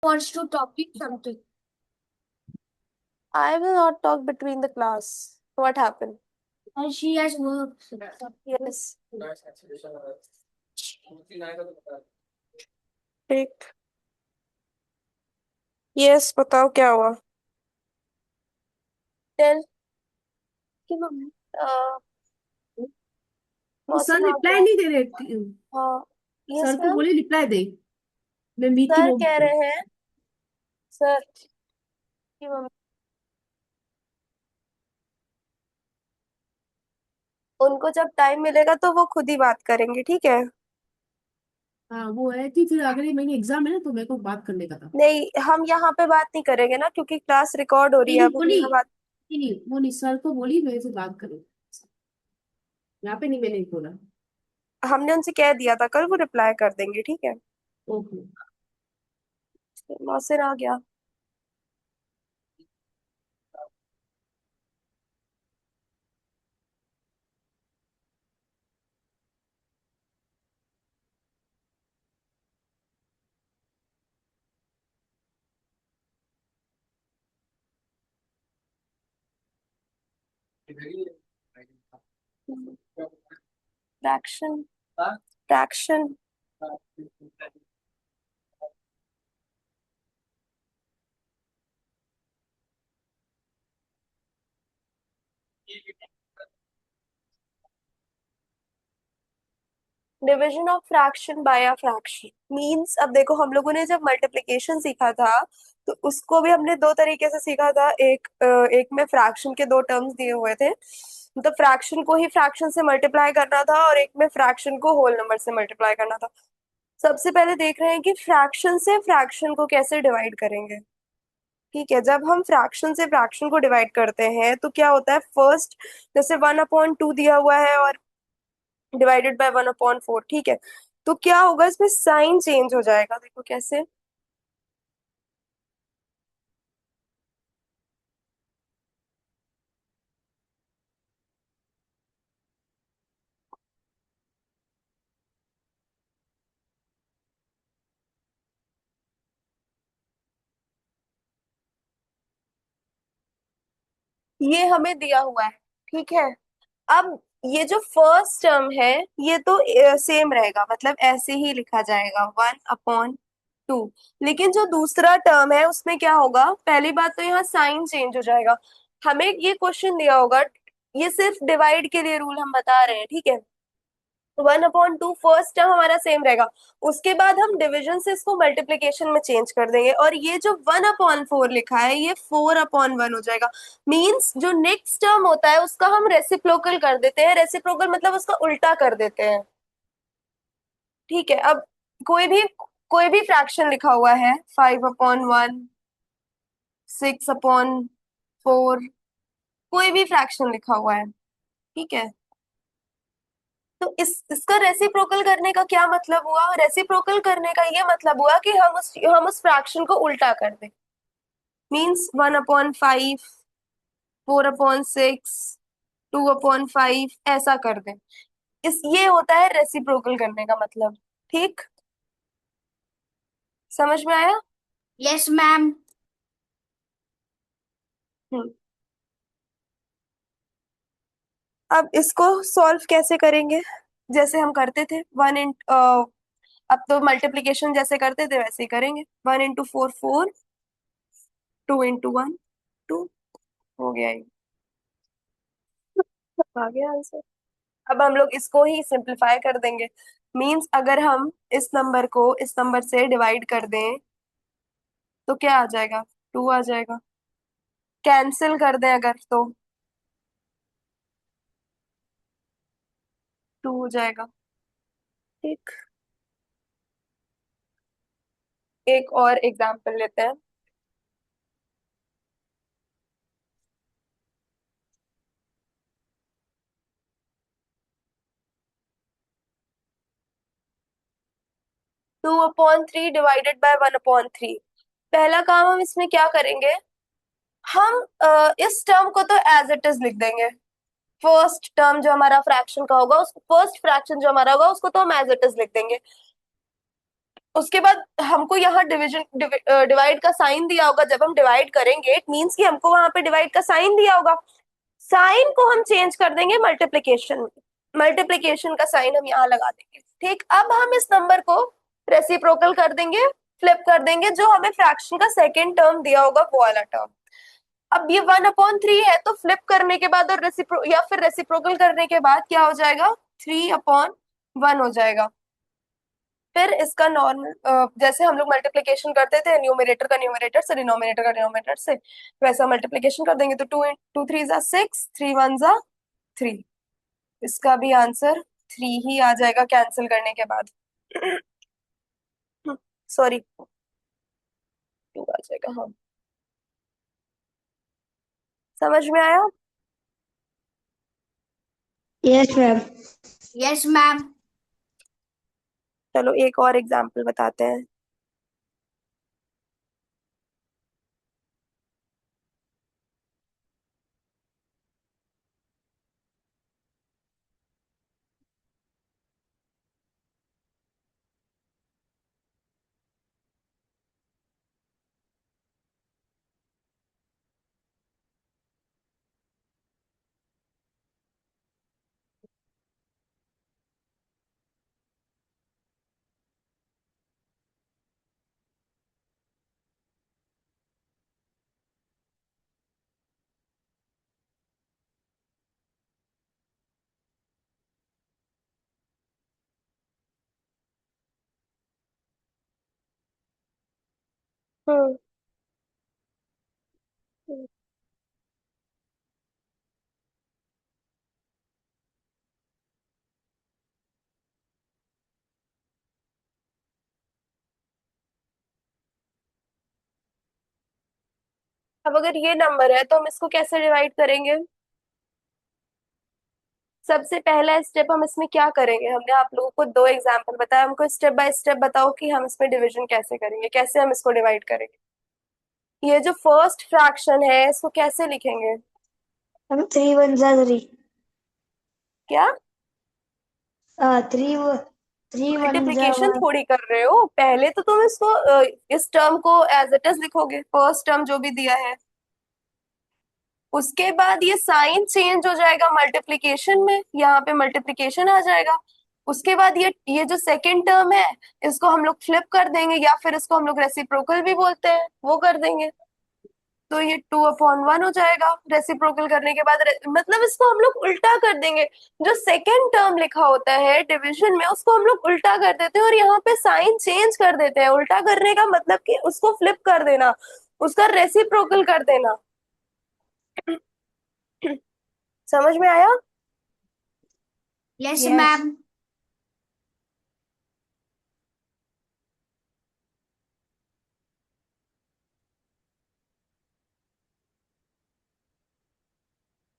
wants to talk with something. I will not talk between the class. What happened? And she has work. Yes. ठीक. Yes, बताओ क्या हुआ. Tell. कि mummy वो sir मौसम आ reply गया. नहीं दे रहे थे। हाँ. यस सर को मैम. बोले रिप्लाई दे। मैं मीट की सर वो कह रहे हैं. सर की मम्मी. उनको जब टाइम मिलेगा तो वो खुद ही बात करेंगे, ठीक है. हाँ वो है कि फिर अगले महीने एग्जाम है ना, तो मेरे को बात करने का था। नहीं, हम यहाँ पे बात नहीं करेंगे ना, क्योंकि क्लास रिकॉर्ड हो रही नहीं है. नहीं अब वो हम नहीं यहाँ बात. नहीं नहीं, वो नहीं, सर को बोली मेरे से बात करो। यहाँ पे नहीं, मैंने नहीं बोला। हमने उनसे कह दिया था कल, वो रिप्लाई कर देंगे, ठीक है. ओके। मौसम आ गया. Fraction. Fraction. Division of fraction by a fraction means, अब देखो हम लोगों ने जब मल्टीप्लिकेशन सीखा था तो उसको भी हमने दो तरीके से सीखा था. एक में फ्रैक्शन के दो टर्म्स दिए हुए थे, मतलब फ्रैक्शन को ही फ्रैक्शन से मल्टीप्लाई करना था, और एक में फ्रैक्शन को होल नंबर से मल्टीप्लाई करना था. सबसे पहले देख रहे हैं कि फ्रैक्शन से फ्रैक्शन को कैसे डिवाइड करेंगे. ठीक है, जब हम फ्रैक्शन से फ्रैक्शन को डिवाइड करते हैं तो क्या होता है. फर्स्ट, जैसे 1/2 दिया हुआ है और डिवाइडेड बाय 1/4, ठीक है. तो क्या होगा, इसमें साइन चेंज हो जाएगा. देखो कैसे. ये हमें दिया हुआ है, ठीक है. अब ये जो फर्स्ट टर्म है ये तो सेम रहेगा, मतलब ऐसे ही लिखा जाएगा 1/2. लेकिन जो दूसरा टर्म है उसमें क्या होगा, पहली बात तो यहाँ साइन चेंज हो जाएगा. हमें ये क्वेश्चन दिया होगा, ये सिर्फ डिवाइड के लिए रूल हम बता रहे हैं, ठीक है. 1/2 फर्स्ट टर्म हमारा सेम रहेगा. उसके बाद हम डिवीजन से इसको मल्टीप्लीकेशन में चेंज कर देंगे, और ये जो 1/4 लिखा है ये 4/1 हो जाएगा. मींस जो नेक्स्ट टर्म होता है उसका हम रेसिप्रोकल कर देते हैं. रेसिप्रोकल मतलब उसका उल्टा कर देते हैं, ठीक है. अब कोई भी फ्रैक्शन लिखा हुआ है, 5/1, 6/4, कोई भी फ्रैक्शन लिखा हुआ है, ठीक है. तो इसका रेसिप्रोकल करने का क्या मतलब हुआ. रेसिप्रोकल करने का ये मतलब हुआ कि हम उस फ्रैक्शन को उल्टा कर दें. मींस 1/5, 4/6, 2/5 ऐसा कर दें. ये होता है रेसिप्रोकल करने का मतलब. ठीक, समझ में आया. Yes, ma'am. हम्म. अब इसको सॉल्व कैसे करेंगे, जैसे हम करते थे वन इन अब तो मल्टीप्लीकेशन जैसे करते थे वैसे ही करेंगे. 1 × 4 4, 2 × 1 2. हो गया ये, आ गया आंसर. अब हम लोग इसको ही सिंपलीफाई कर देंगे. मींस अगर हम इस नंबर को इस नंबर से डिवाइड कर दें तो क्या आ जाएगा, 2 आ जाएगा. कैंसिल कर दें अगर तो 2 हो जाएगा. ठीक, एक और एग्जांपल लेते हैं. Two upon three divided by 1/3. पहला काम हम इसमें क्या करेंगे, हम इस टर्म को तो एज इट इज लिख देंगे. फर्स्ट टर्म जो हमारा फ्रैक्शन का होगा, उस फर्स्ट फ्रैक्शन जो हमारा होगा उसको तो हम एज इट इज लिख देंगे. उसके बाद हमको यहाँ डिवाइड का साइन दिया होगा। जब हम डिवाइड करेंगे इट मीन्स कि हमको वहां पे डिवाइड का साइन दिया होगा। साइन को हम चेंज कर देंगे मल्टीप्लीकेशन में। मल्टीप्लीकेशन का साइन हम यहाँ लगा देंगे। ठीक, अब हम इस नंबर को रेसिप्रोकल कर देंगे, फ्लिप कर देंगे, जो हमें फ्रैक्शन का सेकेंड टर्म दिया होगा वो वाला टर्म। अब ये 1/3 है, तो फ्लिप करने के बाद और या फिर रेसिप्रोकल करने के बाद क्या हो जाएगा, 3/1 हो जाएगा। फिर इसका नॉर्मल जैसे हम लोग मल्टीप्लिकेशन करते थे न्यूमरेटर का न्यूमरेटर से, डिनोमिनेटर का डिनोमिनेटर से, वैसा मल्टीप्लिकेशन कर देंगे। तो 2 2 3 6, 3 1 3। इसका भी आंसर 3 ही आ जाएगा कैंसिल करने के बाद। सॉरी, 2 आ जाएगा। हाँ, समझ में आया? Yes ma'am. Yes, ma'am. चलो एक और एग्जाम्पल बताते हैं। हम्म अब अगर ये नंबर है तो हम इसको कैसे डिवाइड करेंगे? सबसे पहला स्टेप हम इसमें क्या करेंगे? हमने आप लोगों को 2 एग्जाम्पल बताया, हमको स्टेप बाय स्टेप बताओ कि हम इसमें डिवीजन कैसे करेंगे, कैसे हम इसको डिवाइड करेंगे। ये जो फर्स्ट फ्रैक्शन है इसको कैसे लिखेंगे? हम 3 1 3। क्या 3 3 1 मल्टीप्लिकेशन थोड़ी कर रहे हो? पहले तो तुम इसको इस टर्म को एज इट इज लिखोगे, फर्स्ट टर्म जो भी दिया है। उसके बाद ये साइन चेंज हो जाएगा मल्टीप्लिकेशन में, यहाँ पे मल्टीप्लिकेशन आ जाएगा। उसके बाद ये जो सेकंड टर्म है इसको हम लोग फ्लिप कर देंगे, या फिर इसको हम लोग रेसिप्रोकल भी बोलते हैं, वो कर देंगे। तो ये 2/1 हो जाएगा रेसिप्रोकल करने के बाद। मतलब इसको हम लोग उल्टा कर देंगे। जो सेकंड टर्म लिखा होता है डिवीजन में उसको हम लोग उल्टा कर देते हैं और यहाँ पे साइन चेंज कर देते हैं। उल्टा करने का मतलब कि उसको फ्लिप कर देना, उसका रेसिप्रोकल कर देना। समझ में आया? Yes, yes. ma'am.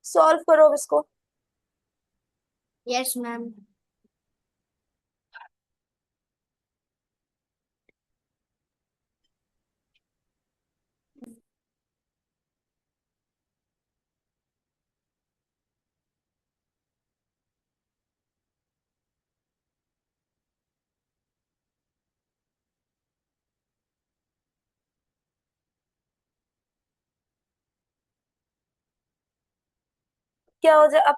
सॉल्व करो इसको। Yes, ma'am. क्या हो जाए अब?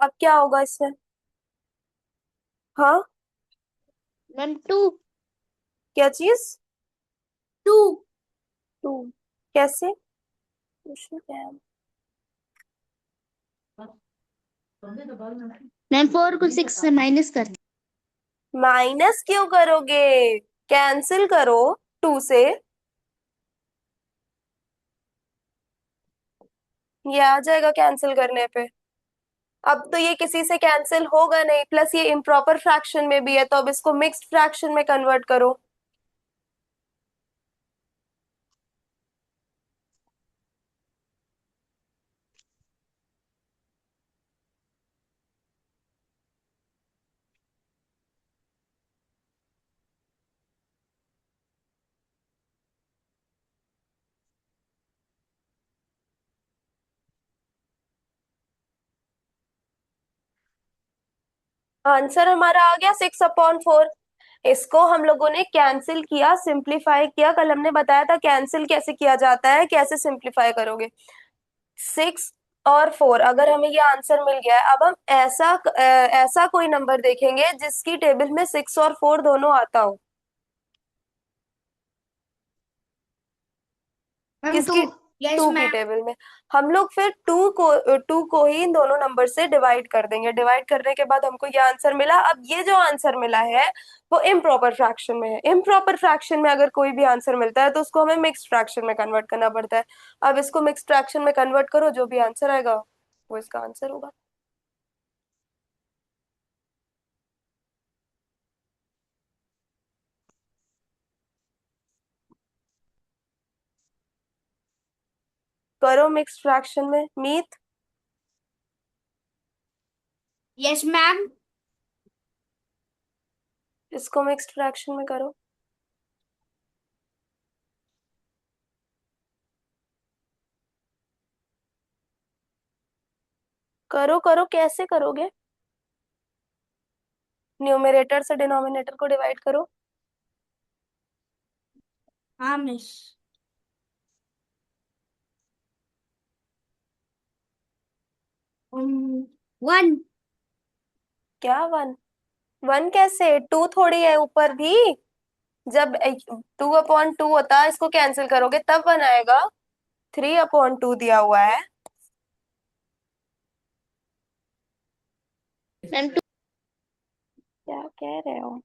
अब क्या होगा इसमें? हाँ, मैम 2। क्या चीज? 2. 2? कैसे? क्वेश्चन क्या है? मैम 4 को 6 से माइनस कर। माइनस क्यों करोगे? कैंसिल करो 2 से। ये आ जाएगा कैंसिल करने पे। अब तो ये किसी से कैंसिल होगा नहीं, प्लस ये इम्प्रॉपर फ्रैक्शन में भी है, तो अब इसको मिक्स्ड फ्रैक्शन में कन्वर्ट करो। आंसर हमारा आ गया 6/4। इसको हम लोगों ने कैंसिल किया, सिंप्लीफाई किया। कल हमने बताया था कैंसिल कैसे किया जाता है, कैसे सिंप्लीफाई करोगे। 6 और 4, अगर हमें ये आंसर मिल गया है, अब हम ऐसा कोई नंबर देखेंगे जिसकी टेबल में 6 और 4 दोनों आता हो। Ma'am to. किसकी? यस 2 की मैम। टेबल में। हम लोग फिर टू को ही इन दोनों नंबर से डिवाइड कर देंगे। डिवाइड करने के बाद हमको ये आंसर मिला। अब ये जो आंसर मिला है वो इम्प्रॉपर फ्रैक्शन में है। इम्प्रॉपर फ्रैक्शन में अगर कोई भी आंसर मिलता है तो उसको हमें मिक्स्ड फ्रैक्शन में कन्वर्ट करना पड़ता है। अब इसको मिक्स्ड फ्रैक्शन में कन्वर्ट करो, जो भी आंसर आएगा वो इसका आंसर होगा। करो मिक्स्ड फ्रैक्शन में मीत। Yes ma'am. इसको मिक्स्ड फ्रैक्शन में करो। करो करो, कैसे करोगे? न्यूमरेटर से डिनोमिनेटर को डिवाइड करो। हाँ मिस। 1। क्या 1? 1 कैसे? 2 थोड़ी है ऊपर भी। जब 2/2 होता है, इसको कैंसिल करोगे तब 1 आएगा। 3/2 दिया हुआ है। Ma'am two. क्या कह रहे हो?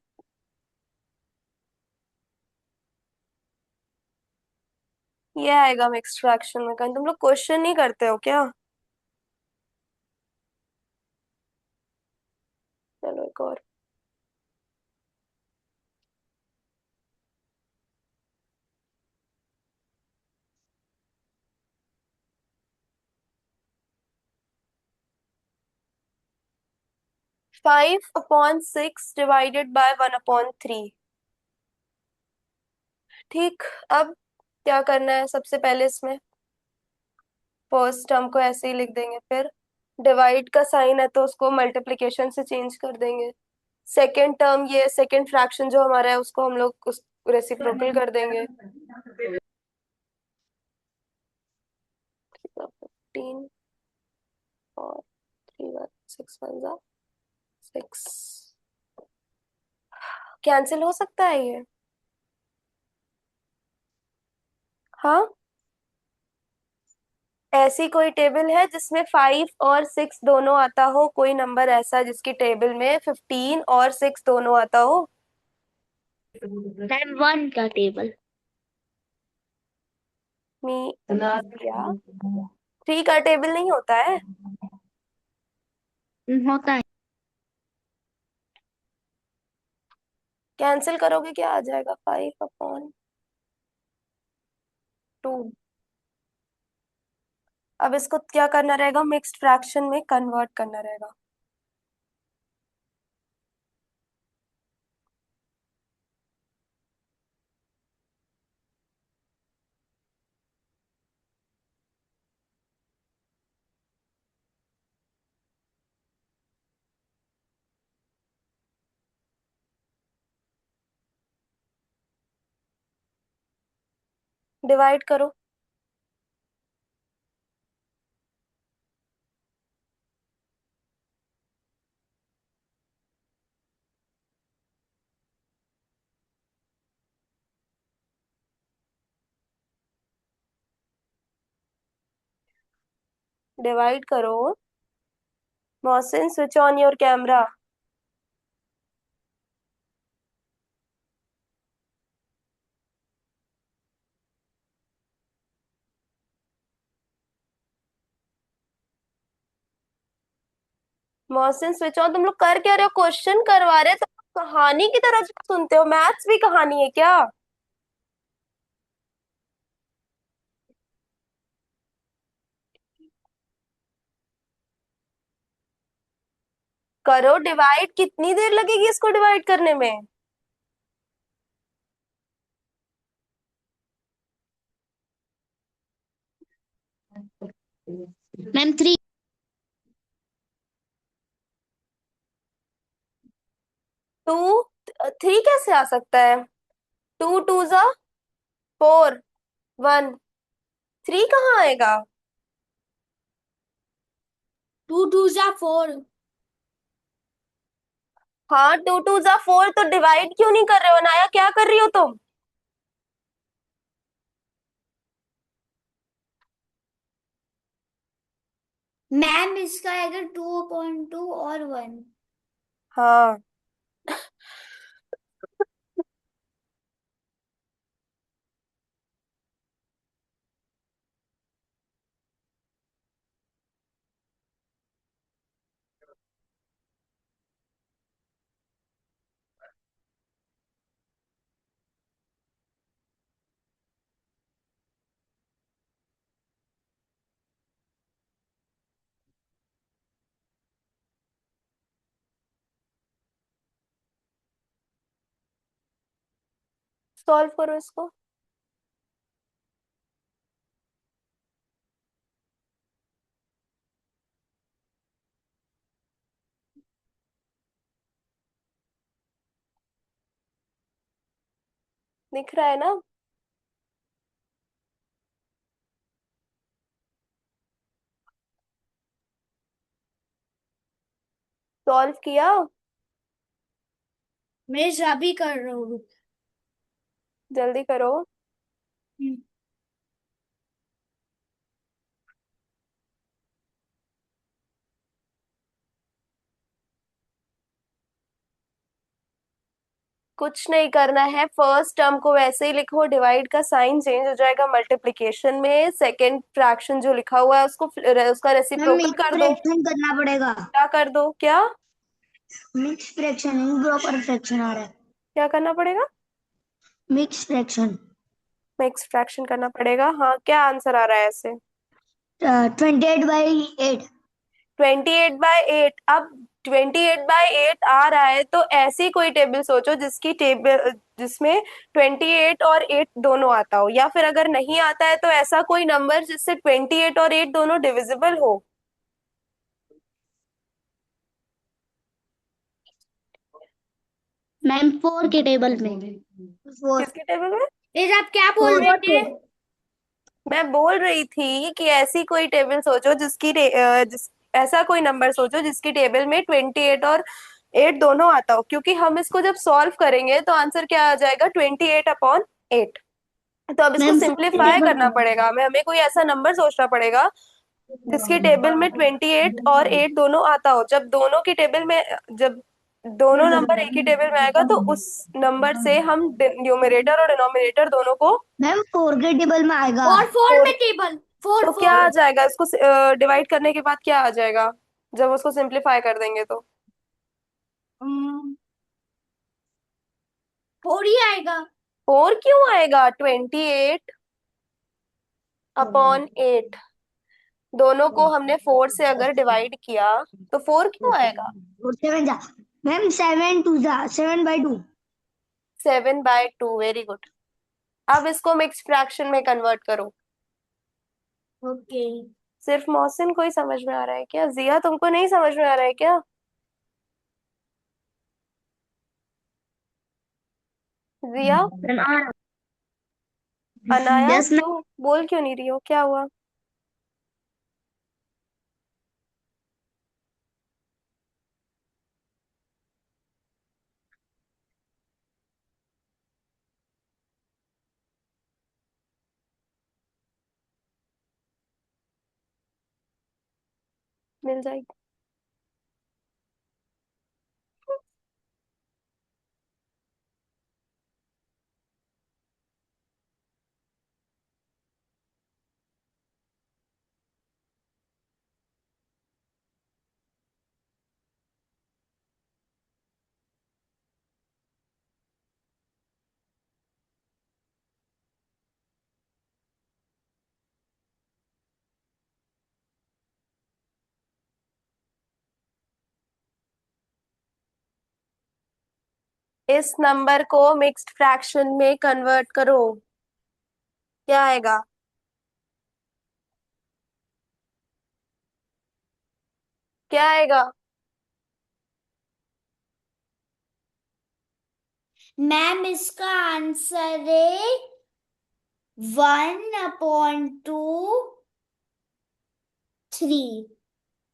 ये आएगा मिक्स्ड फ्रैक्शन में। कहीं तुम लोग क्वेश्चन नहीं करते हो क्या? चलो एक और। (5/6 डिवाइडेड बाय 1/3)। ठीक। अब क्या करना है? सबसे पहले इसमें फर्स्ट टर्म को ऐसे ही लिख देंगे, फिर डिवाइड का साइन है तो उसको मल्टीप्लिकेशन से चेंज कर देंगे। सेकेंड टर्म, ये सेकेंड फ्रैक्शन जो हमारा है उसको हम लोग उस रेसिप्रोकल कर देंगे। 15 और 3 1 6 कैंसिल हो सकता है ये? हाँ। ऐसी कोई टेबल है जिसमें 5 और 6 दोनों आता हो? कोई नंबर ऐसा जिसकी टेबल में 15 और 6 दोनों आता हो? मैम 1 का टेबल। मी या 3 का टेबल नहीं होता है? होता है। कैंसिल करोगे क्या आ जाएगा? 5/2। अब इसको क्या करना रहेगा? मिक्स्ड फ्रैक्शन में कन्वर्ट करना रहेगा। डिवाइड करो। डिवाइड करो। Mohsin, switch on your camera. Mohsin switch on. तुम लोग कर क्या रहे हो? क्वेश्चन करवा रहे तो कहानी की तरह सुनते हो। मैथ्स भी कहानी है क्या? करो डिवाइड। कितनी देर लगेगी इसको डिवाइड करने में? मैम 3। 2 थ्री कैसे आ सकता है? टू टू जा फोर, वन, थ्री कहाँ आएगा? 2 2 जा 4। हाँ, टू टू जा फोर, तो डिवाइड क्यों नहीं कर रहे हो अनाया, क्या कर रही हो तुम? मैम इसका आएगा 2/2 और 1। हाँ, सॉल्व करो इसको। दिख रहा है ना? सॉल्व किया? मैं अभी कर रहा हूँ। जल्दी करो। कुछ नहीं करना है, फर्स्ट टर्म को वैसे ही लिखो, डिवाइड का साइन चेंज हो जाएगा मल्टीप्लिकेशन में, सेकंड फ्रैक्शन जो लिखा हुआ है उसको उसका मैम रेसिप्रोकल मिक्स कर दो। फ्रैक्शन करना पड़ेगा। क्या कर दो? क्या? मिक्स फ्रैक्शन इम्प्रॉपर फ्रैक्शन आ रहा है। क्या करना पड़ेगा? Mix fraction. मिक्स फ्रैक्शन करना पड़ेगा। हाँ, क्या आंसर आ रहा है ऐसे? 28/8। 28/8। अब 28/8 आ रहा है तो ऐसी कोई टेबल सोचो जिसकी टेबल जिसमें 28 और 8 दोनों आता हो, या फिर अगर नहीं आता है तो ऐसा कोई नंबर जिससे 28 और 8 दोनों डिविजिबल हो। मैम 4 के टेबल में। फोर। किसके टेबल में? ये आप क्या बोल फोर। रहे थे? मैं बोल रही थी कि ऐसी कोई टेबल सोचो जिस ऐसा कोई नंबर सोचो जिसकी टेबल में 28 और 8 दोनों आता हो, क्योंकि हम इसको जब सॉल्व करेंगे तो आंसर क्या आ जाएगा? 28/8। तो अब इसको मैम 4 के सिंप्लीफाई टेबल करना पड़ेगा, हमें हमें कोई ऐसा नंबर सोचना पड़ेगा जिसकी टेबल में 28 और 8 दोनों आता हो। जब दोनों नंबर एक ही टेबल में आएगा तो उस नंबर से हम न्यूमरेटर और डिनोमिनेटर दोनों को मैम फोर के टेबल में आएगा। और 4 फोर। में टेबल 4 तो क्या 4। आ जाएगा? इसको डिवाइड करने के बाद क्या आ जाएगा जब उसको सिंप्लीफाई कर देंगे तो? 4 ही आएगा। फोर क्यों आएगा? 28/8। दोनों को हमने फोर से अगर डिवाइड किया तो फोर क्यों आएगा? और सेवन जा। मैम 7 2 जा 7/2। 7/2। Very good. अब इसको मिक्स फ्रैक्शन में कन्वर्ट करो। ओके। सिर्फ मोहसिन को ही समझ में आ रहा है क्या? जिया तुमको नहीं समझ में आ रहा है क्या? जिया? अनाया यस क्यों बोल क्यों नहीं रही हो? क्या हुआ? मिल जाएगी। इस नंबर को मिक्स्ड फ्रैक्शन में कन्वर्ट करो। क्या आएगा? क्या आएगा? मैम इसका आंसर है 1/2/3।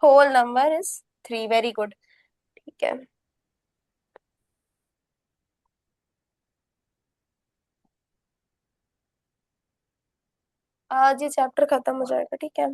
Whole number is 3। Very good. ठीक है, आज ये चैप्टर खत्म हो जाएगा। ठीक है,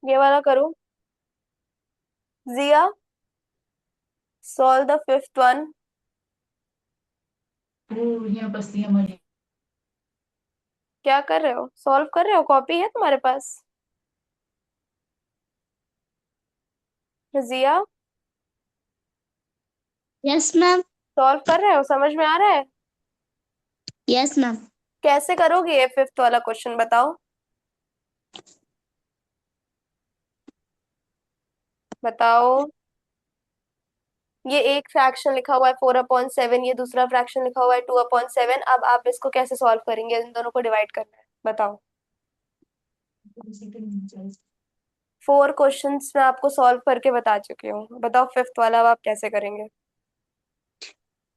ये वाला करूं। जिया, सॉल्व द फिफ्थ वन। क्या कर रहे हो? सॉल्व कर रहे हो? कॉपी है तुम्हारे पास? जिया, यस मैम। सॉल्व कर रहे हो? समझ में आ रहा है? Yes ma'am. कैसे करोगे ये फिफ्थ वाला क्वेश्चन, बताओ बताओ। ये एक फ्रैक्शन लिखा हुआ है 4/7, ये दूसरा फ्रैक्शन लिखा हुआ है 2/7। अब आप इसको कैसे सॉल्व करेंगे? इन दोनों को डिवाइड करना है, बताओ। 4 क्वेश्चंस मैं आपको सॉल्व करके बता चुकी हूँ, बताओ फिफ्थ वाला अब आप कैसे करेंगे?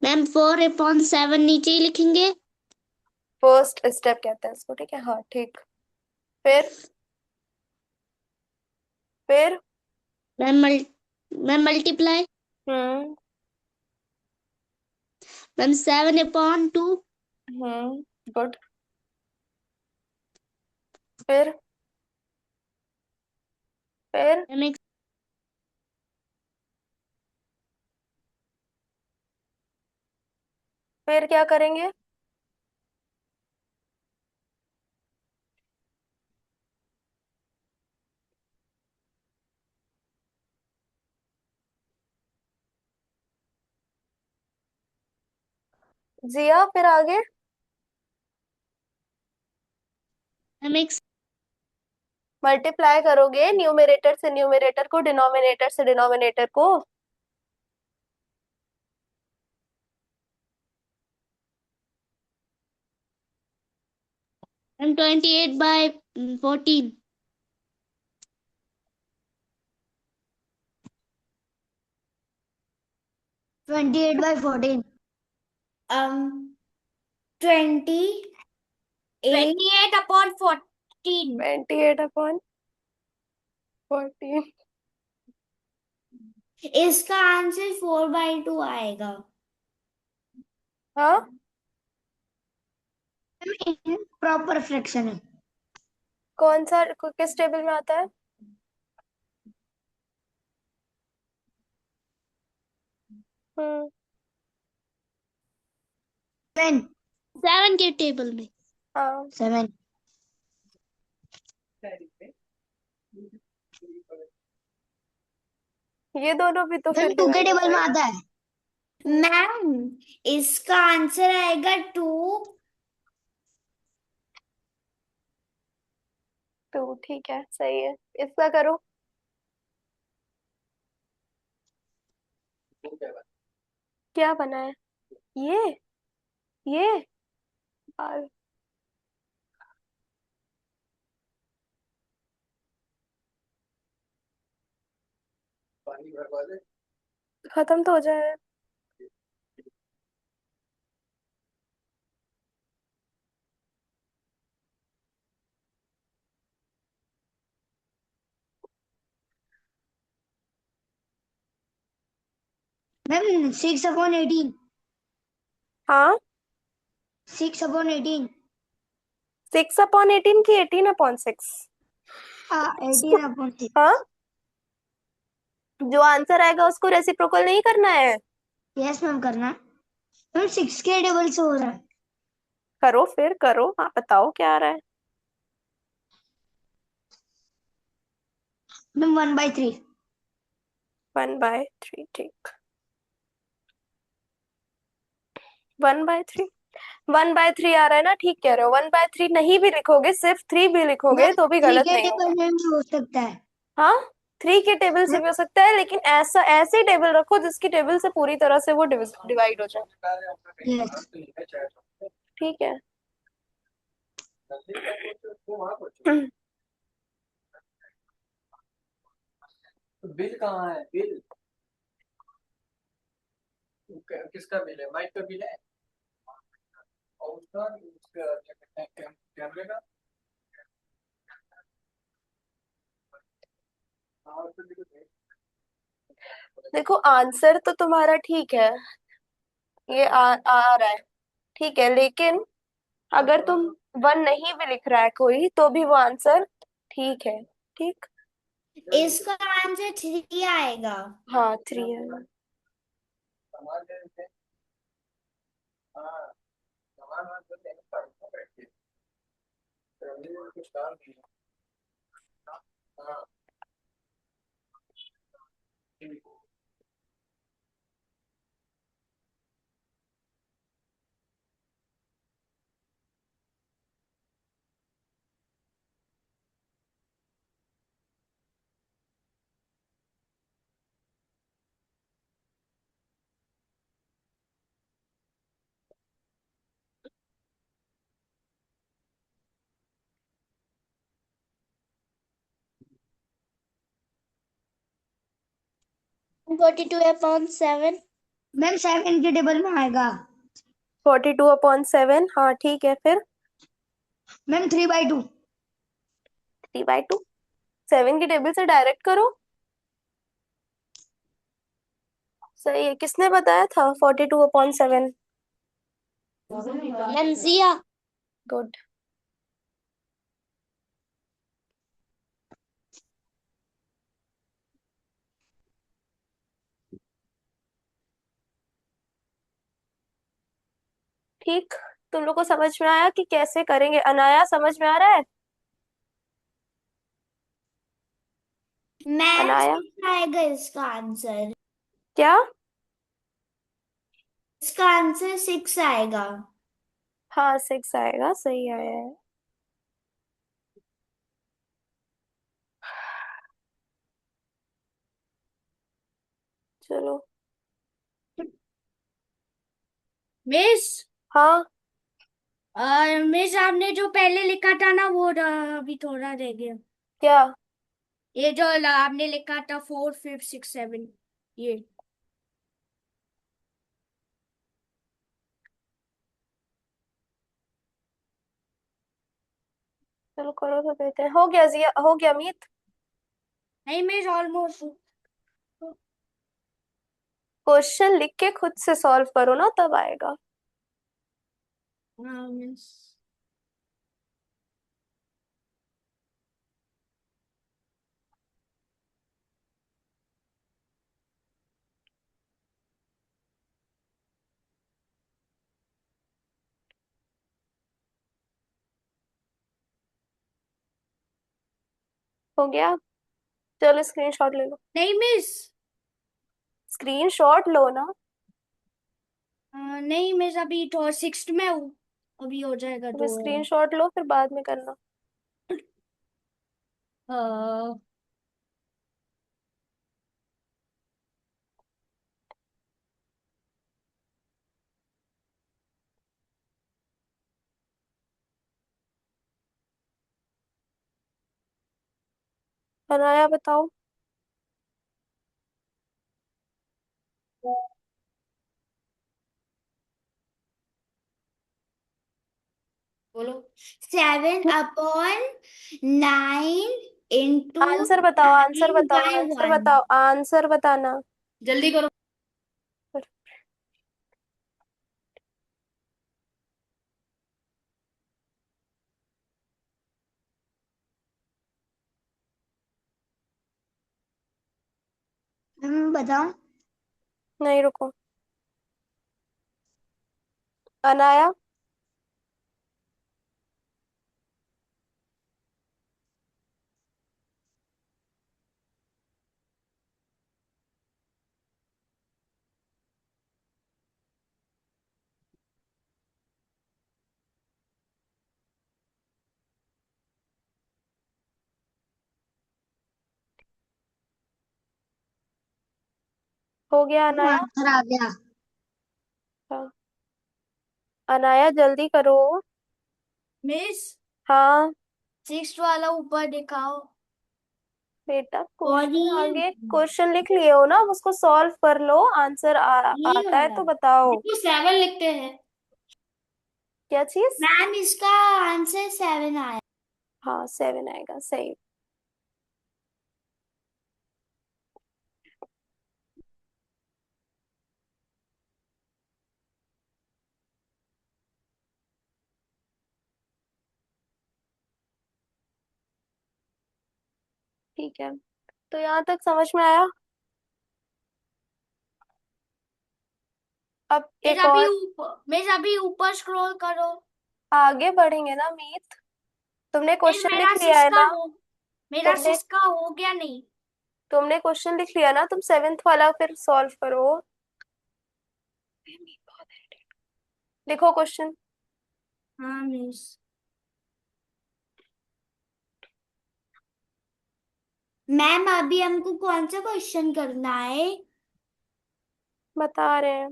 मैम 4/7 नीचे ही लिखेंगे। फर्स्ट स्टेप कहते हैं इसको, ठीक है? हाँ ठीक। फिर मैम मल्टीप्लाई। हम्म मैम 7/2। गुड। फिर फिर मैम फिर क्या करेंगे? जिया, फिर आगे? मैम एक मल्टीप्लाई करोगे न्यूमरेटर से न्यूमरेटर को, डिनोमिनेटर से डिनोमिनेटर को। मैम 28/14। 28/14. 28/14। 28/14। इसका आंसर 4/2 आएगा। हाँ, प्रॉपर फ्रैक्शन है. कौन सा, किस टेबल में आता है? हम्म 7. 7 के टेबल में। हाँ, 7. ये दोनों भी तो मैम फिर 2 के डिवाइड हो टेबल में जाएगा। आता है. मैम इसका आंसर आएगा 2। 2, ठीक है, सही है। इसका करो। क्या बना है? ये यार, खत्म तो हो जाए। मैम 6/18. हाँ, 6/18. 6/18 की 18/6? 18/6. हाँ, जो आंसर आएगा उसको रेसिप्रोकल नहीं करना है। यस मैम, करना है. मैम 6 के टेबल से हो रहा है. करो फिर करो, हाँ बताओ क्या आ रहा है। मैम 1/3। 1/3, ठीक। 1/3, 1/3 आ रहा है ना, ठीक कह रहे हो। 1/3 नहीं भी लिखोगे, सिर्फ 3 भी लिखोगे मैम तो भी 3 गलत के नहीं टेबल होगा। में भी हो सकता है। हाँ, 3 के टेबल से भी हो सकता है, लेकिन ऐसा ऐसे टेबल रखो जिसकी टेबल से पूरी तरह से वो डिवाइड हो जाए। यस। ठीक है। बिल कहाँ है? बिल किसका बिल है? माइक का बिल है और उसका क्या कहते हैं, कैमरे का। हाँ, उसको भी तो देख। देखो आंसर तो तुम्हारा ठीक है, ये आ रहा है, ठीक है, लेकिन अगर तुम 1 नहीं भी लिख रहा है कोई तो भी वो आंसर ठीक है। ठीक। इसका आंसर 3 आएगा। हाँ 3 है। सामान ले लेते हैं। हाँ, सामान वामान तो लेना पड़ेगा बैठ के। फैमिली में कुछ काम नहीं है। हाँ, ठीक। Forty two upon seven. Ma'am 7 के टेबल में आएगा। 42/7, हाँ ठीक है, फिर मैम 3/2। 3/2, 7 की टेबल से डायरेक्ट करो। सही है, किसने बताया था 42/7? Nanzia. गुड। ठीक, तुम लोग को समझ में आया कि कैसे करेंगे? अनाया समझ में आ रहा है? मैम अनाया 6 आएगा इसका आंसर। क्या? इसका आंसर 6 आएगा। हाँ 6 आएगा, सही आया है। चलो। मिस हाँ मिस आपने जो पहले लिखा था ना वो अभी थोड़ा रह गया। क्या? ये जो आपने लिखा था 4 5 6 7, ये चलो करो तो देते हैं। हो गया जिया, हो गया मीत। नहीं मिस ऑलमोस्ट। क्वेश्चन लिख के खुद से सॉल्व करो ना, तब आएगा। हाँ मिस। हो गया, चलो स्क्रीनशॉट ले लो। नहीं मिस। स्क्रीनशॉट लो ना। नहीं मिस अभी तो 6 में हूँ, अभी हो जाएगा तो तो। स्क्रीनशॉट लो, फिर बाद में करना। अ, अनाया बताओ। बोलो। 7/9 इंटू आंसर बताओ, आंसर 9 बताओ, बाय आंसर 1। बताओ, आंसर बताना। जल्दी करो। मैम बताओ। नहीं रुको। अनाया हो गया अनाया? आंसर आ गया। हाँ। अनाया जल्दी करो। मिस हाँ 6 वाला ऊपर दिखाओ। बेटा, और क्वेश्चन ये आगे क्वेश्चन लिख लिए हो ना, अब उसको सॉल्व कर लो। आंसर ये आता है वाला तो बताओ। देखो 7 लिखते हैं। क्या चीज? मैम इसका आंसर 7 आया। हाँ 7 आएगा, सही। ठीक है, तो यहाँ तक समझ में आया। अब मिस एक अभी और ऊपर, मिस अभी ऊपर स्क्रॉल करो। आगे बढ़ेंगे ना मीत। तुमने मिस क्वेश्चन लिख लिया है ना? मेरा तुमने 6 का हो गया नहीं। तुमने क्वेश्चन लिख लिया ना, तुम 7th वाला फिर सॉल्व करो। लिखो क्वेश्चन। हाँ मिस। मैम अभी हमको कौन सा क्वेश्चन करना है? बता रहे हैं।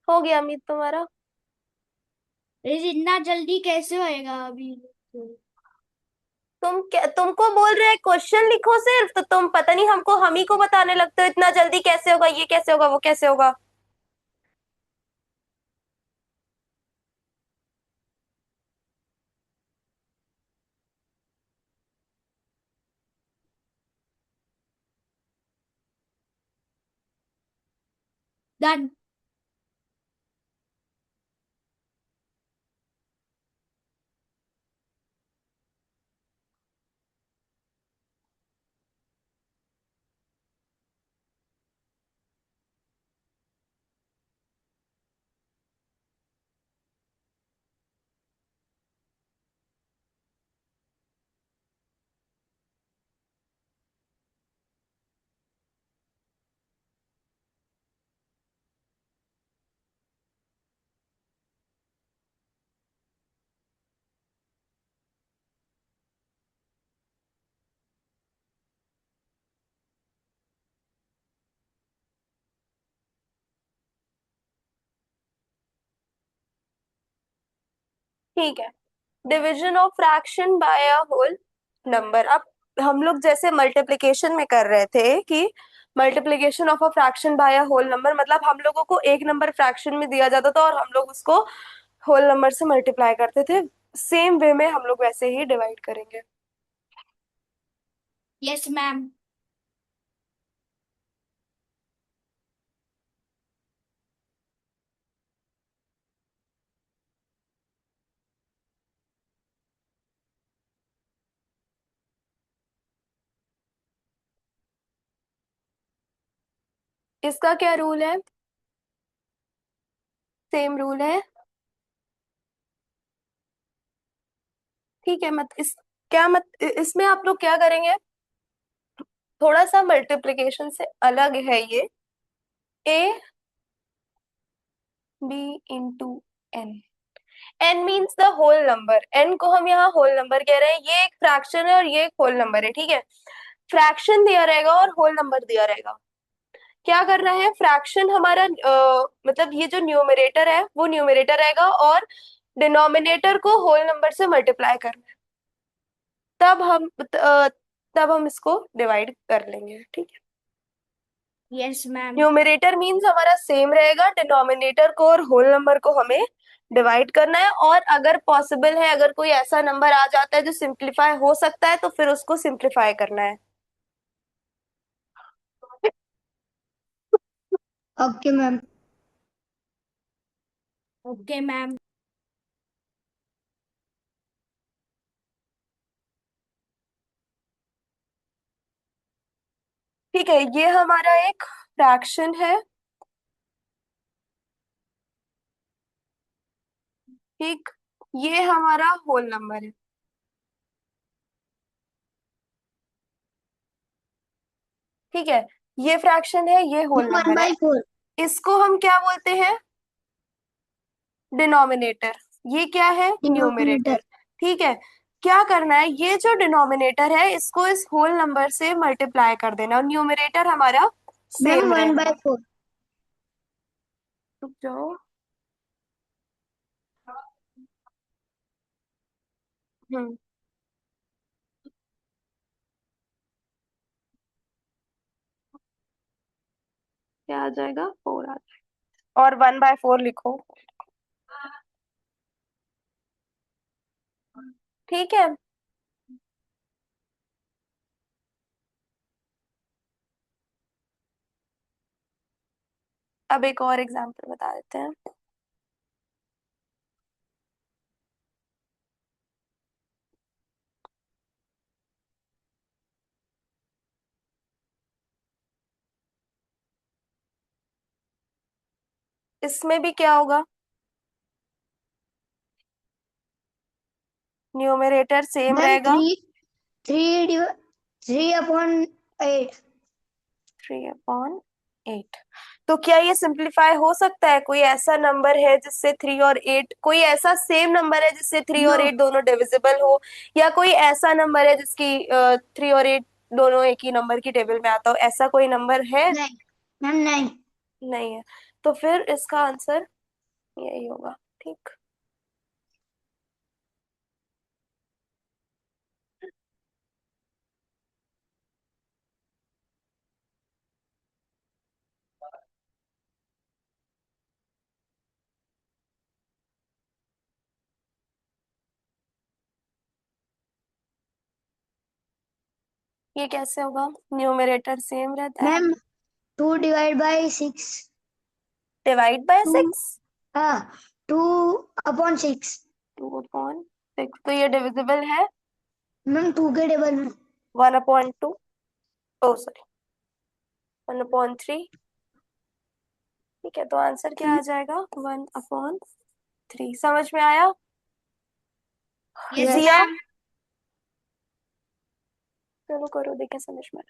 हो गया मीत तुम्हारा? मिस इतना जल्दी कैसे होएगा अभी? तुमको बोल रहे हैं क्वेश्चन लिखो सिर्फ, तो तुम पता नहीं हमको हम ही को बताने लगते हो इतना जल्दी कैसे होगा, ये कैसे होगा, वो कैसे होगा। डन। ठीक है, division of fraction by a whole number. अब हम लोग जैसे मल्टीप्लिकेशन में कर रहे थे कि multiplication of a fraction by a whole number, मतलब हम लोगों को एक नंबर फ्रैक्शन में दिया जाता था और हम लोग उसको होल नंबर से मल्टीप्लाई करते थे। सेम वे में हम लोग वैसे ही डिवाइड करेंगे। Yes ma'am. इसका क्या रूल है? सेम रूल है। ठीक है, मत इस क्या मत इसमें आप लोग क्या करेंगे, थोड़ा सा मल्टीप्लिकेशन से अलग है ये। A B into N. N means the whole number, N को हम यहाँ होल नंबर कह रहे हैं। ये एक फ्रैक्शन है और ये एक होल नंबर है, ठीक है। फ्रैक्शन दिया रहेगा और होल नंबर दिया रहेगा। क्या करना है, फ्रैक्शन हमारा मतलब ये जो न्यूमरेटर है वो न्यूमरेटर रहेगा और डिनोमिनेटर को होल नंबर से मल्टीप्लाई करना है। तब हम इसको डिवाइड कर लेंगे, ठीक है। Yes ma'am. न्यूमरेटर मीन्स हमारा सेम रहेगा, डिनोमिनेटर को और होल नंबर को हमें डिवाइड करना है। और अगर पॉसिबल है, अगर कोई ऐसा नंबर आ जाता है जो सिंप्लीफाई हो सकता है, तो फिर उसको सिंप्लीफाई करना है। Okay ma'am. Okay ma'am. ठीक है, ये हमारा एक फ्रैक्शन है, ठीक। ये हमारा होल नंबर है, ठीक है। ये फ्रैक्शन है, ये होल वन नंबर है। By four. इसको हम क्या बोलते हैं? डिनोमिनेटर। ये क्या है? न्यूमरेटर। डिनोमिनेटर। ठीक है। क्या करना है, ये जो डिनोमिनेटर है इसको इस होल नंबर से मल्टीप्लाई कर देना, और न्यूमरेटर हमारा मैम सेम 1/4 रहेगा। रुक जाओ। हम्म, क्या आ जाएगा? 4 आ जाएगा। और 1/4 लिखो। ठीक है। अब एक और एग्जांपल बता देते हैं। इसमें भी क्या होगा? न्यूमरेटर सेम मैम रहेगा। 3/8। 3/8। तो क्या ये सिंप्लीफाई हो सकता है? कोई ऐसा नंबर है जिससे 3 और 8, कोई ऐसा सेम नंबर है जिससे 3 और 8 नो दोनों डिविजिबल हो, या कोई ऐसा नंबर है जिसकी 3 और 8 दोनों एक ही नंबर की टेबल में आता हो? ऐसा कोई नंबर है? नहीं मैम नहीं। नहीं है। तो फिर इसका आंसर यही होगा। ठीक। ये कैसे होगा? न्यूमरेटर सेम रहता है। मैम 2/6। Divide by 2 6। हाँ 2/6। 2/6। तो ये डिविजिबल है मैम 2 के टेबल में। 1/2। ओ सॉरी, 1/3। ठीक है, तो आंसर क्या आ जाएगा? 1/3। समझ में आया? Yes yes. जिया, मैम। चलो करो, देखे समझ में।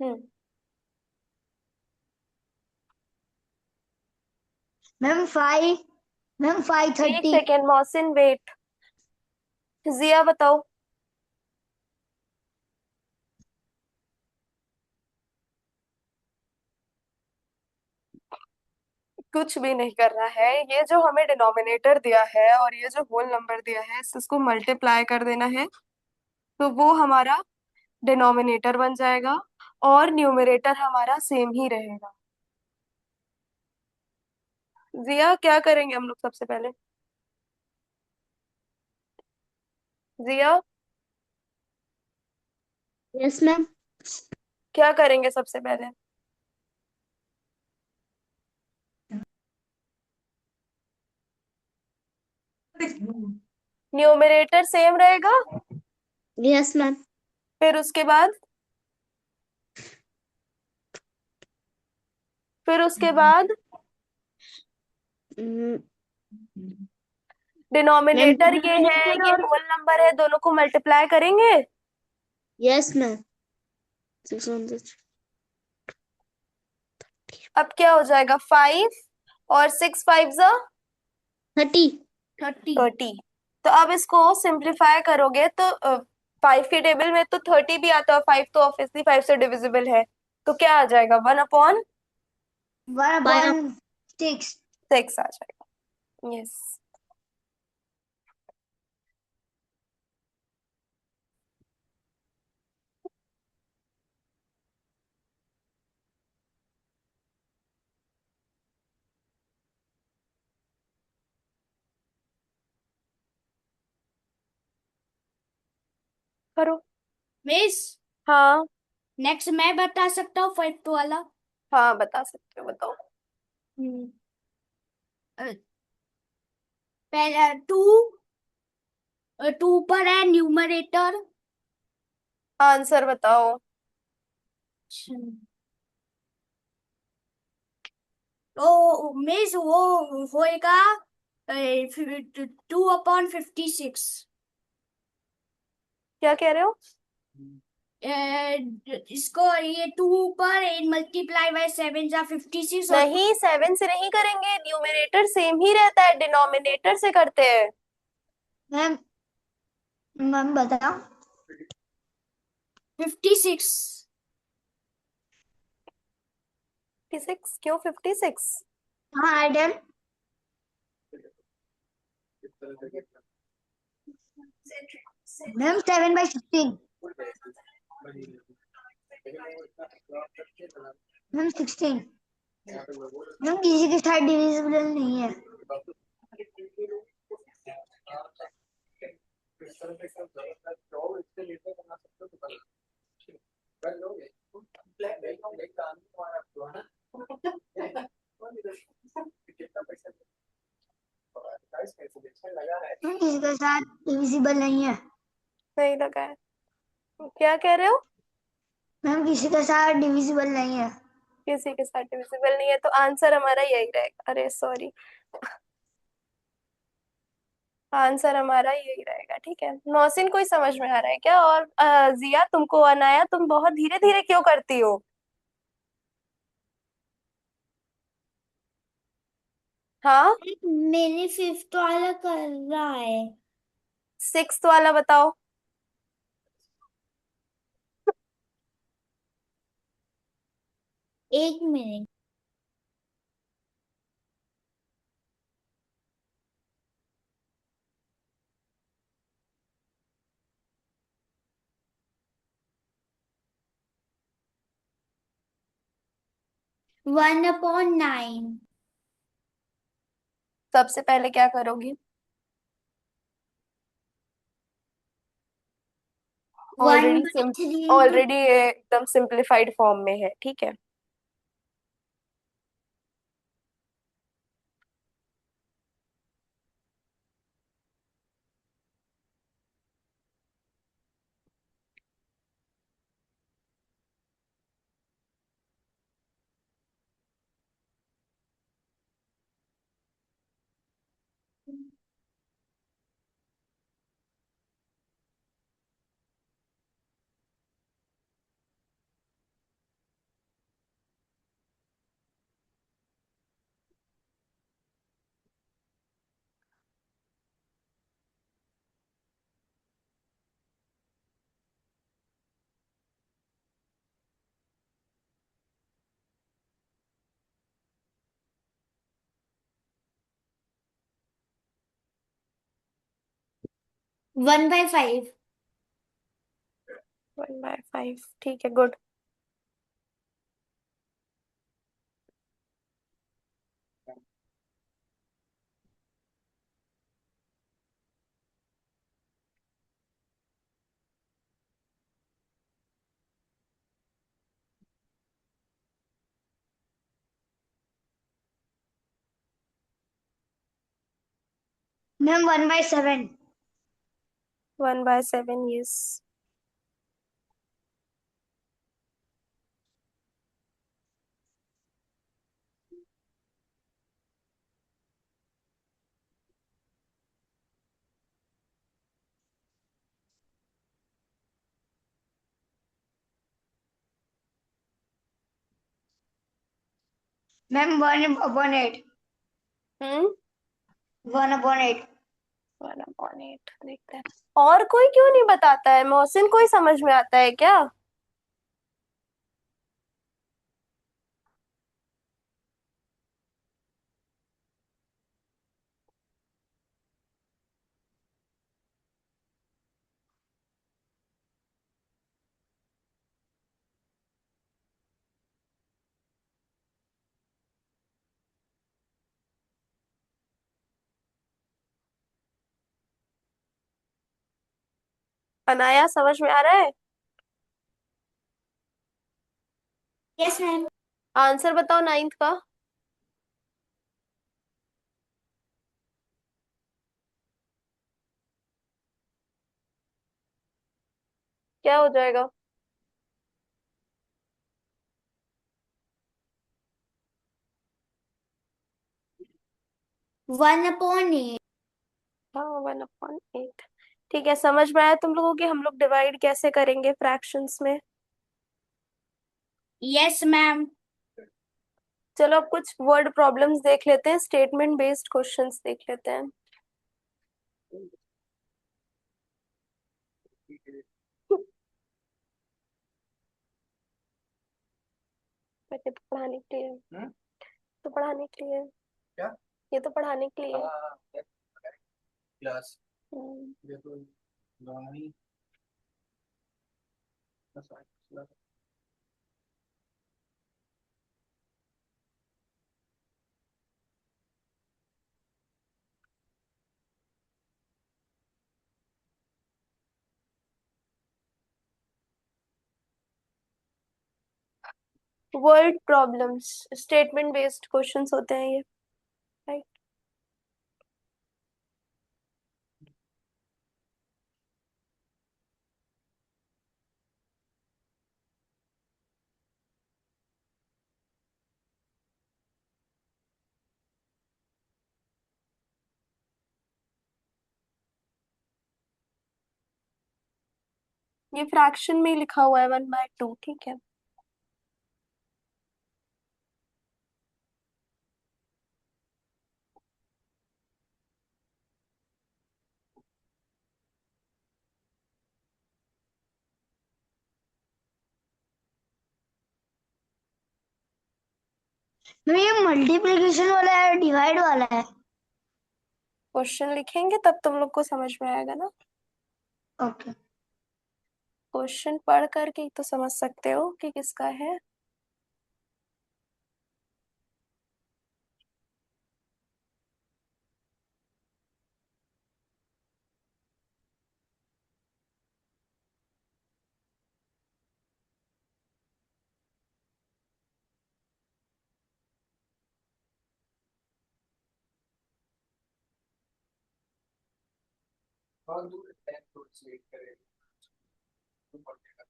हम्म। मैम 5। मैम एक 5:30। Second Mohsin, wait. जिया बताओ। कुछ भी नहीं कर रहा है। ये जो हमें डिनोमिनेटर दिया है और ये जो होल नंबर दिया है, इसको मल्टीप्लाई कर देना है, तो वो हमारा डिनोमिनेटर बन जाएगा और न्यूमरेटर हमारा सेम ही रहेगा। जिया, क्या करेंगे हम लोग सबसे पहले? जिया, यस मैम। क्या करेंगे सबसे पहले? न्यूमरेटर सेम रहेगा। Yes ma'am. फिर उसके बाद फिर उसके बाद मैम डिनोमिनेटर ये है, डिनोमिनेटर ये और होल नंबर है, दोनों को मल्टीप्लाई करेंगे। Yes ma'am 600। अब क्या हो जाएगा? 5 और 6 5 जा 30। 30। 30। तो अब इसको सिंप्लीफाई करोगे तो 5 की टेबल में तो 30 भी आता है, 5 तो ऑब्वियसली 5 से डिविजिबल है। तो क्या आ जाएगा? 1/6 1/6। आ जाएगा। यस। करो। मिस, हाँ। नेक्स्ट मैं बता सकता हूँ 5 वाला। हाँ, बता सकते हो, बताओ। हम्म, पहला 2, 2 पर है न्यूमरेटर। आंसर बताओ। तो मिस वो होएगा 2/56। क्या कह रहे हो? इसको ये 2 पर 8 मल्टीप्लाई बाय 7 जा 56 और नहीं, 7 से नहीं करेंगे, न्यूमरेटर सेम ही रहता है, डिनोमिनेटर से करते हैं। मैम मैम बताओ। 56। 56 क्यों 56? हाँ आइडल। मैम 7/16। मैम 16। मैम किसी के साथ डिविजिबल नहीं है। मैम किसी के साथ डिविजिबल नहीं है। नहीं लगा है। क्या कह रहे हो? मैम किसी के साथ डिविजिबल नहीं है। किसी के साथ डिविजिबल नहीं है, तो आंसर हमारा यही रहेगा। अरे सॉरी, आंसर हमारा यही रहेगा। ठीक है मोहसिन, कोई समझ में आ रहा है क्या? और जिया, तुमको अनाया, तुम बहुत धीरे धीरे क्यों करती हो? हाँ, मेरी 5th वाला कर रहा है। 6th वाला बताओ। एक मिनट। One upon 9। सबसे पहले क्या करोगी? One already by three into already एकदम सिंप्लीफाइड फॉर्म में है। ठीक है, 1/5। 1/5। ठीक है, गुड। मैम 1/7। 1/7, यस। मैम 1/8। हम्म, 1/8। 1/8 देखते हैं। और कोई क्यों नहीं बताता है? मोहसिन, कोई समझ में आता है क्या? अनाया, समझ में आ रहा है? Yes ma'am. आंसर बताओ 9th का। क्या हो जाएगा? 1/8। हाँ, 1/8। ठीक है, समझ में आया तुम लोगों की हम लोग डिवाइड कैसे करेंगे फ्रैक्शंस में? Yes ma'am. चलो अब कुछ वर्ड प्रॉब्लम्स देख लेते हैं, स्टेटमेंट बेस्ड क्वेश्चंस देख लेते हैं। ये तो पढ़ाने के लिए है। तो पढ़ाने के लिए है। क्या? ये तो पढ़ाने के लिए है। क्लास हम्म, ये तो गानी word problems statement based questions होते हैं ये, राइट? ये फ्रैक्शन में ही लिखा हुआ है 1/2, ठीक है। मैम ये मल्टीप्लिकेशन वाला है डिवाइड वाला है? क्वेश्चन लिखेंगे तब तुम लोग को समझ में आएगा ना। ओके। क्वेश्चन पढ़ करके ही तो समझ सकते हो कि किसका है। बहुत दूर है तो वेट करेगा तो पढ़ेगा।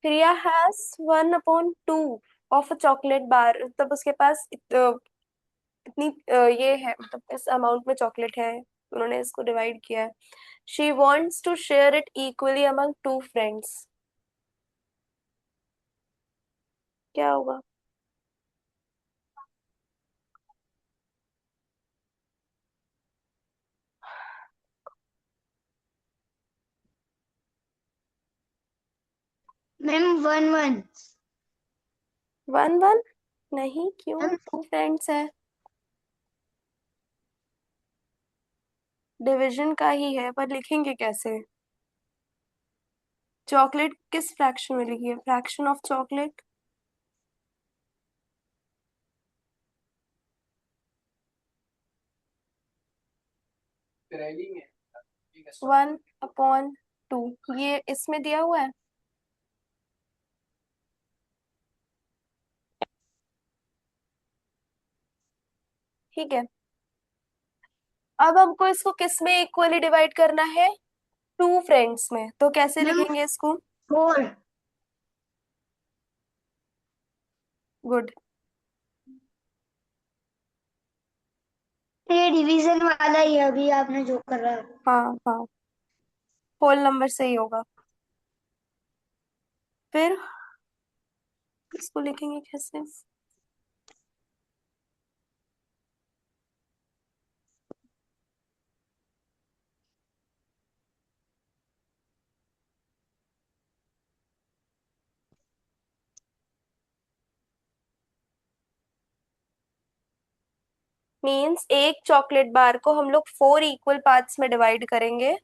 Priya has 1/2 of a chocolate bar, तब उसके पास इतनी ये है, मतलब इस अमाउंट में चॉकलेट है, उन्होंने इसको डिवाइड किया है। She wants to share it equally among 2 friends. क्या होगा? मैम 1/1। 1/1 नहीं, क्यों? मैम 2 फ्रेंड्स है, डिवीजन का ही है, पर लिखेंगे कैसे? चॉकलेट किस फ्रैक्शन में लिखी है? Fraction of chocolate. ट्रेलिंग है ठीक है 1/2 ये इसमें दिया हुआ है। ठीक है, अब हमको इसको किस में इक्वली डिवाइड करना है? 2 फ्रेंड्स में, तो कैसे मैम लिखेंगे इसको? 4। गुड। ये डिवीजन वाला ही है अभी आपने जो कर रहा है। हाँ हाँ, होल नंबर से ही होगा। फिर इसको लिखेंगे कैसे? मीन्स एक चॉकलेट बार को हम लोग 4 इक्वल पार्ट्स में डिवाइड करेंगे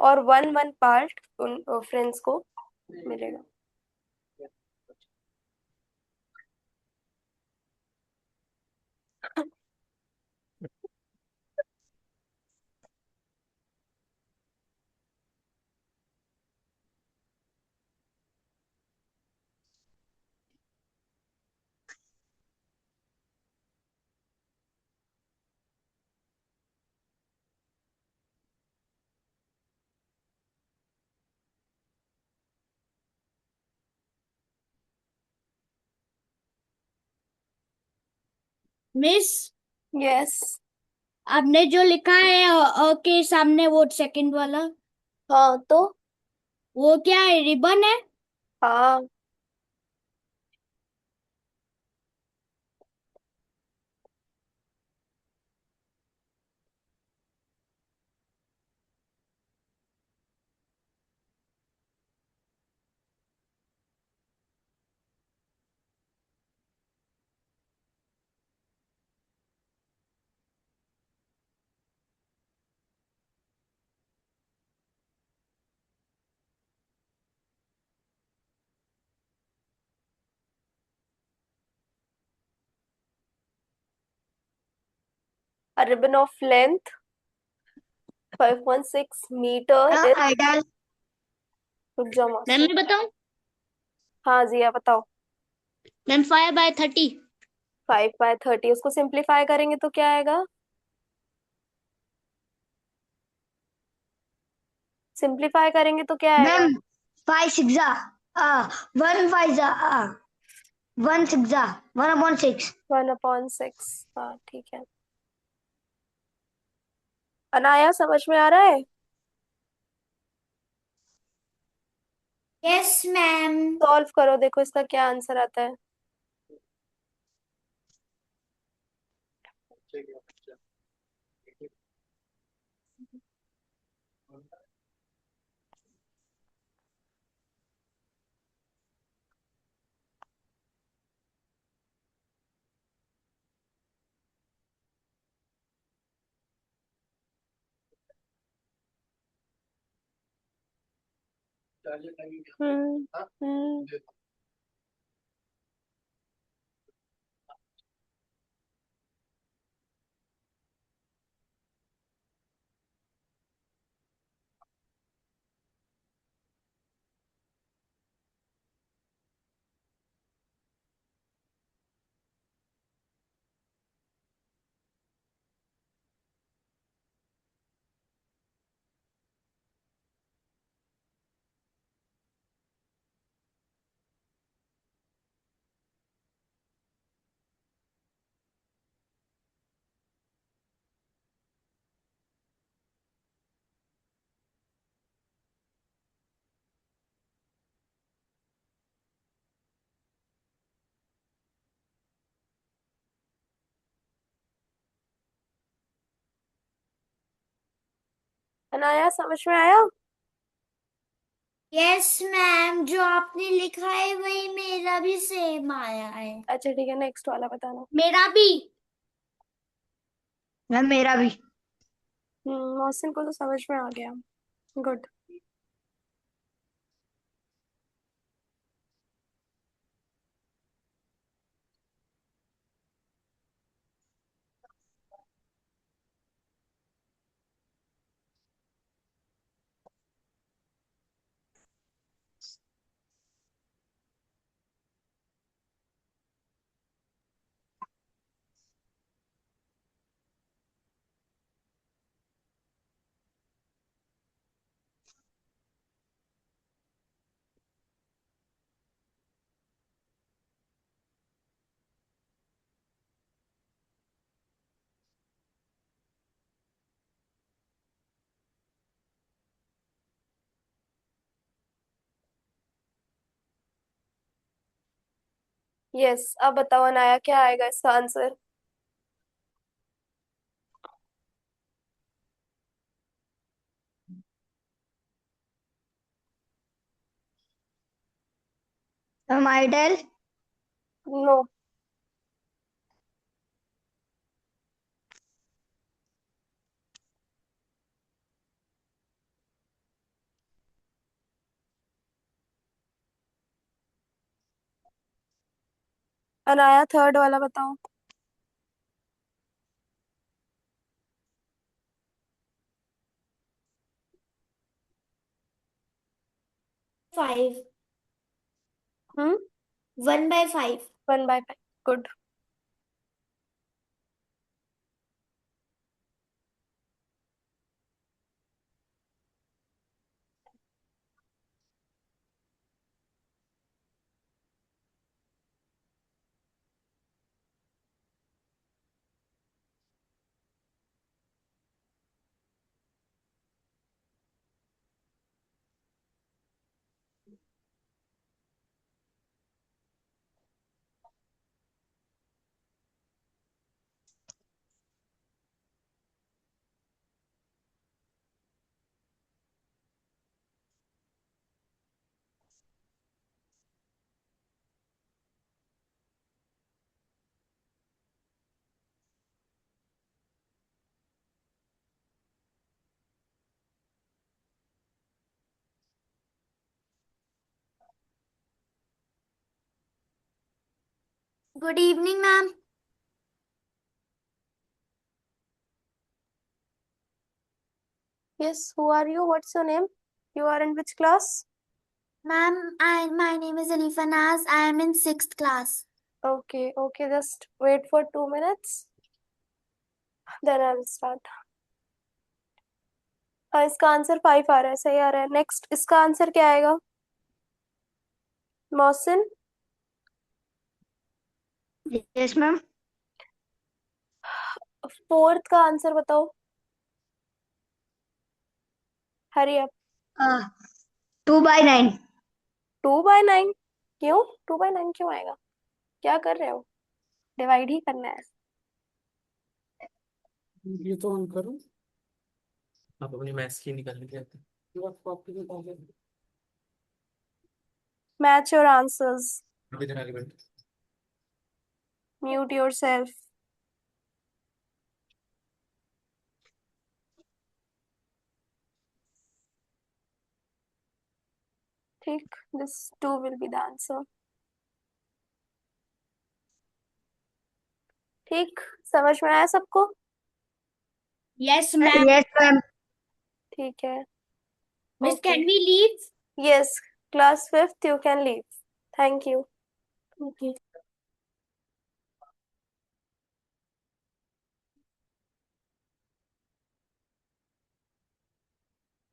और 1/1 पार्ट उन फ्रेंड्स को मिलेगा। Miss, yes. आपने जो लिखा है के सामने वो सेकंड वाला, हाँ तो। वो क्या है, रिबन है? हाँ। A ribbon of length 5.6 meter is। Idol. रुक जाओ मैम मौसी। मैं बताऊं? हाँ जी, आप बताओ। मैम 5/30। 5/30, उसको सिंप्लीफाई करेंगे तो क्या आएगा? सिंप्लीफाई करेंगे तो क्या आएगा? मैम 5 6 1 5 1 6 1/6। 1/6। हाँ ठीक है। अनाया समझ में आ रहा है? Yes ma'am. सॉल्व करो, देखो इसका क्या आंसर आता है। ठीक है, अच्छा। चार्जर लगेगा। हाँ, हम्म। दे दो। अनाया समझ में आया? यस मैम, जो आपने लिखा है वही मेरा भी सेम आया है। अच्छा ठीक है, नेक्स्ट वाला बताना। मेरा भी। मैम मेरा भी। मोहसिन को तो समझ में आ गया। गुड। यस, अब बताओ अनाया, क्या आएगा इसका आंसर? Ma'am idle. No. Anaya third वाला बताओ। 5। Hmm. 1/5। 1/5। Good. Good evening ma'am. Yes, who are you? What's your name? You are in which class? Ma'am, my name is Anifa Naz. I am in 6th class. Okay, okay, just wait for 2 minutes. Then I'll start. हाँ, इसका answer 5 आ रहा है, सही आ रहा है। Next इसका answer क्या आएगा? Mohsin, yes ma'am. फोर्थ का आंसर बताओ। Hurry up. 2/9। 2/9? क्यों 2/9 क्यों आएगा? क्या कर रहे हो? डिवाइड ही करना है। ये तो हम करो। आप अपनी मैथ्स की निकाल के आते मैच योर आंसर्स। अभी इधर आगे बैठ। Mute yourself. ठीक, this 2 will be the answer. ठीक, समझ में आया सबको? Yes ma'am. Yes ma'am. ठीक है। Miss Okay. Can we leave? Yes, class 5th, you can leave. Thank you. Okay.